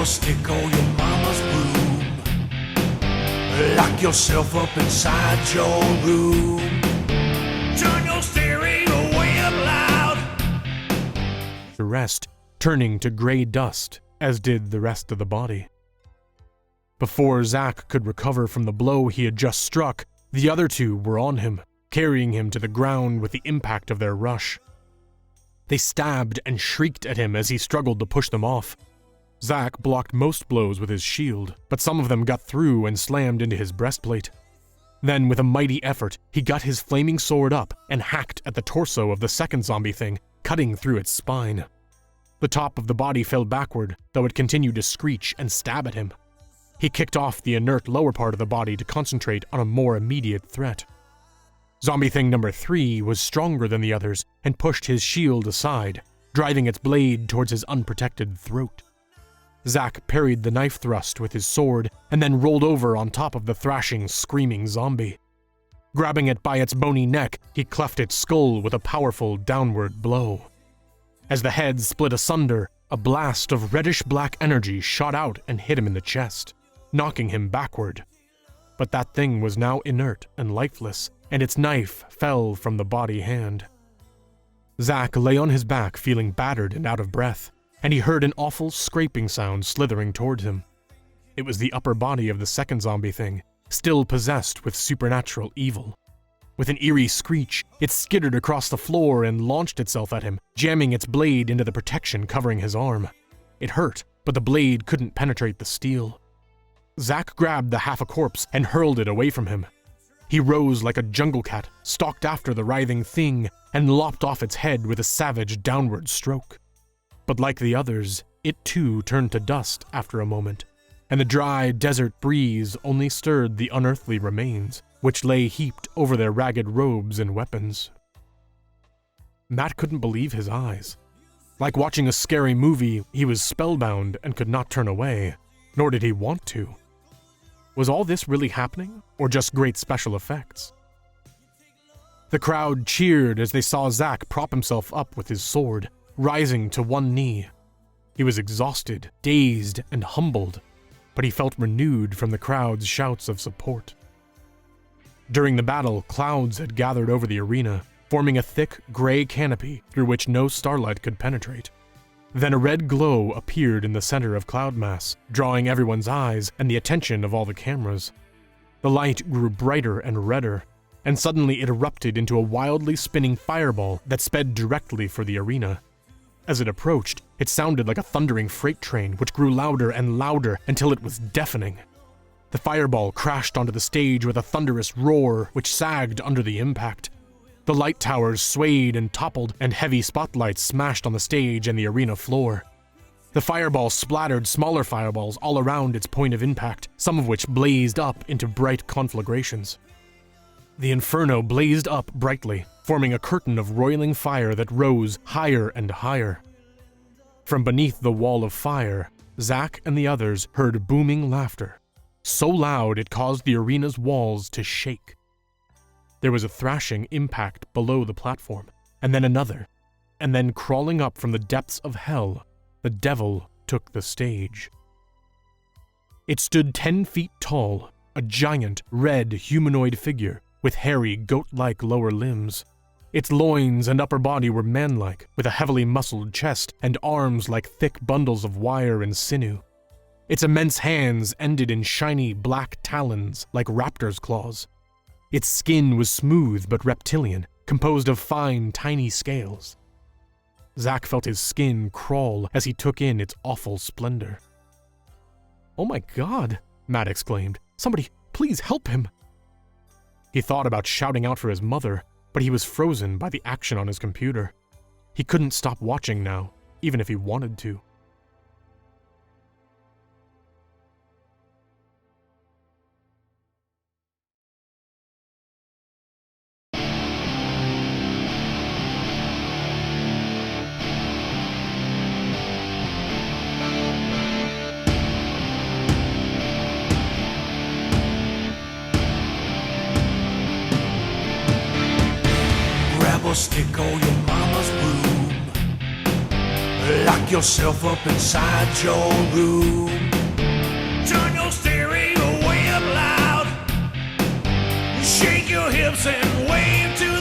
stick or your mama's broom. Lock yourself up inside your room. Turn your stereo way up loud. The rest turning to gray dust, as did the rest of the body. Before Zac could recover from the blow he had just struck, the other two were on him, carrying him to the ground with the impact of their rush. They stabbed and shrieked at him as he struggled to push them off. Zac blocked most blows with his shield, but some of them got through and slammed into his breastplate. Then, with a mighty effort, he got his flaming sword up and hacked at the torso of the second zombie thing, cutting through its spine. The top of the body fell backward, though it continued to screech and stab at him. He kicked off the inert lower part of the body to concentrate on a more immediate threat. Zombie thing number 3 was stronger than the others and pushed his shield aside, driving its blade towards his unprotected throat. Zac parried the knife thrust with his sword and then rolled over on top of the thrashing, screaming zombie. Grabbing it by its bony neck, he cleft its skull with a powerful downward blow. As the head split asunder, a blast of reddish-black energy shot out and hit him in the chest, knocking him backward. But that thing was now inert and lifeless, and its knife fell from the body hand. Zac lay on his back feeling battered and out of breath, and he heard an awful scraping sound slithering towards him. It was the upper body of the second zombie thing, still possessed with supernatural evil. With an eerie screech, it skittered across the floor and launched itself at him, jamming its blade into the protection covering his arm. It hurt, but the blade couldn't penetrate the steel. Zac grabbed the half-a-corpse and hurled it away from him. He rose like a jungle cat, stalked after the writhing thing, and lopped off its head with a savage downward stroke. But like the others, it too turned to dust after a moment, and the dry desert breeze only stirred the unearthly remains, which lay heaped over their ragged robes and weapons. Matt couldn't believe his eyes. Like watching a scary movie, he was spellbound and could not turn away, nor did he want to. Was all this really happening, or just great special effects? The crowd cheered as they saw Zac prop himself up with his sword, rising to one knee. He was exhausted, dazed, and humbled, but he felt renewed from the crowd's shouts of support. During the battle, clouds had gathered over the arena, forming a thick, gray canopy through which no starlight could penetrate. Then a red glow appeared in the center of cloud mass, drawing everyone's eyes and the attention of all the cameras. The light grew brighter and redder, and suddenly it erupted into a wildly spinning fireball that sped directly for the arena. As it approached, it sounded like a thundering freight train, which grew louder and louder until it was deafening. The fireball crashed onto the stage with a thunderous roar, which sagged under the impact. The light towers swayed and toppled, and heavy spotlights smashed on the stage and the arena floor. The fireball splattered smaller fireballs all around its point of impact, some of which blazed up into bright conflagrations. The inferno blazed up brightly, forming a curtain of roiling fire that rose higher and higher. From beneath the wall of fire, Zac and the others heard booming laughter, so loud it caused the arena's walls to shake. There was a thrashing impact below the platform, and then another, and then crawling up from the depths of hell, the devil took the stage. It stood 10 feet tall, a giant, red humanoid figure with hairy, goat-like lower limbs. Its loins and upper body were man-like, with a heavily muscled chest and arms like thick bundles of wire and sinew. Its immense hands ended in shiny black talons like raptor's claws. Its skin was smooth but reptilian, composed of fine, tiny scales. Zac felt his skin crawl as he took in its awful splendor. "Oh my God," Matt exclaimed. "Somebody, please help him." He thought about shouting out for his mother, but he was frozen by the action on his computer. He couldn't stop watching now, even if he wanted to. Stick or your mama's broom. Lock yourself up inside your room. Turn your stereo way up loud. Shake your hips and wave to